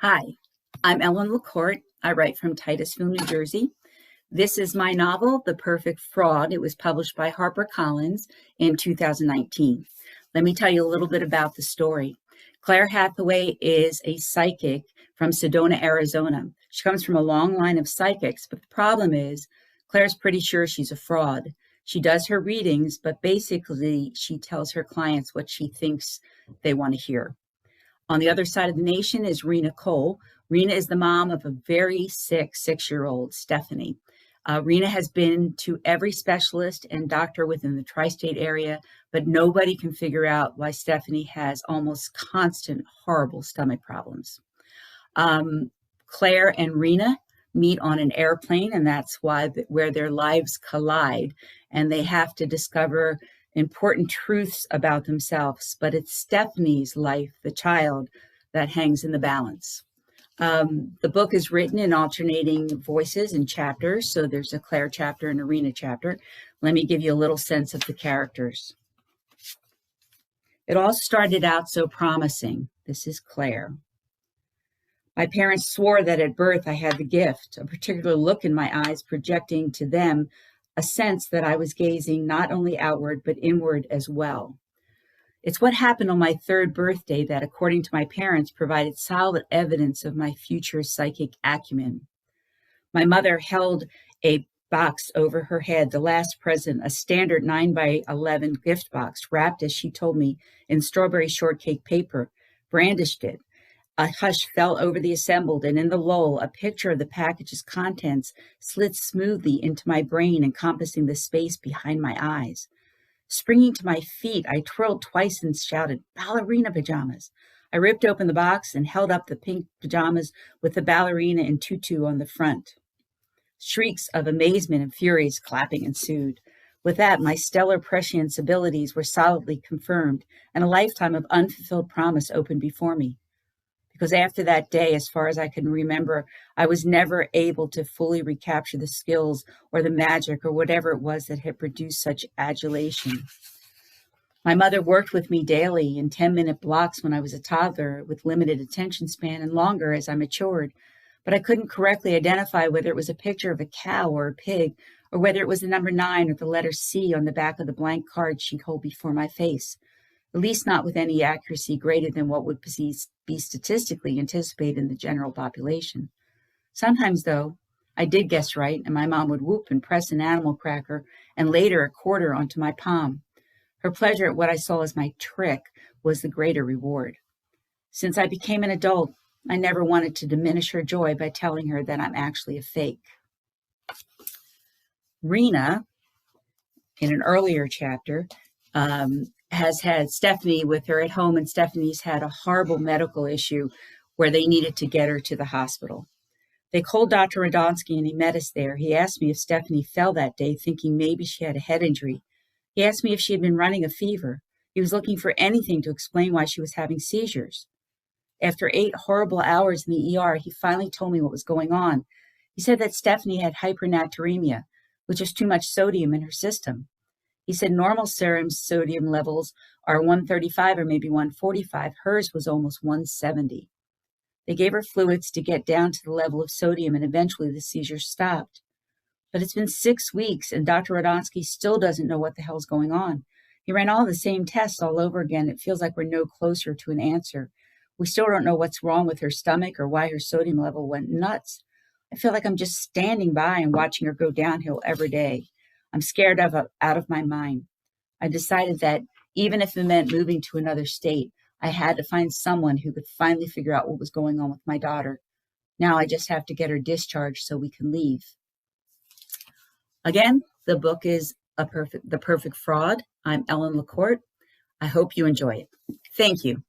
Hi, I'm Ellen LaCorte. I write from Titusville, New Jersey. This is my novel, The Perfect Fraud. It was published by HarperCollins in 2019. Let me tell you a little bit about the story. Claire Hathaway is a psychic from Sedona, Arizona. She comes from a long line of psychics, but the problem is Claire's pretty sure she's a fraud. She does her readings, but basically she tells her clients what she thinks they want to hear. On the other side of the nation is Rena Cole. Rena is the mom of a very sick 6-year-old, Stephanie. Rena has been to every specialist and doctor within the tri-state area, but nobody can figure out why Stephanie has almost constant, horrible stomach problems. Claire and Rena meet on an airplane, and that's where their lives collide, and they have to discover important truths about themselves, but it's Stephanie's life, the child, that hangs in the balance. The book is written in alternating voices and chapters, so there's a Claire chapter and a Rena chapter. Let me give you a little sense of the characters. It all started out so promising. This is Claire. My parents swore that at birth I had the gift, a particular look in my eyes projecting to them a sense that I was gazing not only outward, but inward as well. It's what happened on my 3rd birthday that, according to my parents, provided solid evidence of my future psychic acumen. My mother held a box over her head, the last present, a standard 9x11 gift box, wrapped, as she told me, in strawberry shortcake paper, brandished it. A hush fell over the assembled, and in the lull, a picture of the package's contents slid smoothly into my brain, encompassing the space behind my eyes. Springing to my feet, I twirled twice and shouted, "Ballerina pajamas!" I ripped open the box and held up the pink pajamas with the ballerina and tutu on the front. Shrieks of amazement and furious clapping ensued. With that, my stellar prescience abilities were solidly confirmed, and a lifetime of unfulfilled promise opened before me. Because after that day, as far as I can remember, I was never able to fully recapture the skills or the magic or whatever it was that had produced such adulation. My mother worked with me daily in 10-minute blocks when I was a toddler with limited attention span, and longer as I matured, but I couldn't correctly identify whether it was a picture of a cow or a pig, or whether it was the number 9 or the letter C on the back of the blank card she'd hold before my face. At least not with any accuracy greater than what would be statistically anticipated in the general population. Sometimes, though, I did guess right, and my mom would whoop and press an animal cracker and later a quarter onto my palm. Her pleasure at what I saw as my trick was the greater reward. Since I became an adult, I never wanted to diminish her joy by telling her that I'm actually a fake. Rena, in an earlier chapter, has had Stephanie with her at home, and Stephanie's had a horrible medical issue where they needed to get her to the hospital. They called Dr. Radonsky, and he met us there. He asked me if Stephanie fell that day, thinking maybe she had a head injury. He asked me if she had been running a fever. He was looking for anything to explain why she was having seizures. After 8 horrible hours in the ER, he finally told me what was going on. He said that Stephanie had hypernatremia, which is too much sodium in her system. He said normal serum sodium levels are 135 or maybe 145. Hers was almost 170. They gave her fluids to get down to the level of sodium, and eventually the seizure stopped. But it's been 6 weeks, and Dr. Radonsky still doesn't know what the hell's going on. He ran all the same tests all over again. It feels like we're no closer to an answer. We still don't know what's wrong with her stomach or why her sodium level went nuts. I feel like I'm just standing by and watching her go downhill every day. I'm scared out of my mind. I decided that even if it meant moving to another state, I had to find someone who could finally figure out what was going on with my daughter. Now I just have to get her discharged so we can leave. Again, the book is The Perfect Fraud. I'm Ellen LaCorte. I hope you enjoy it. Thank you.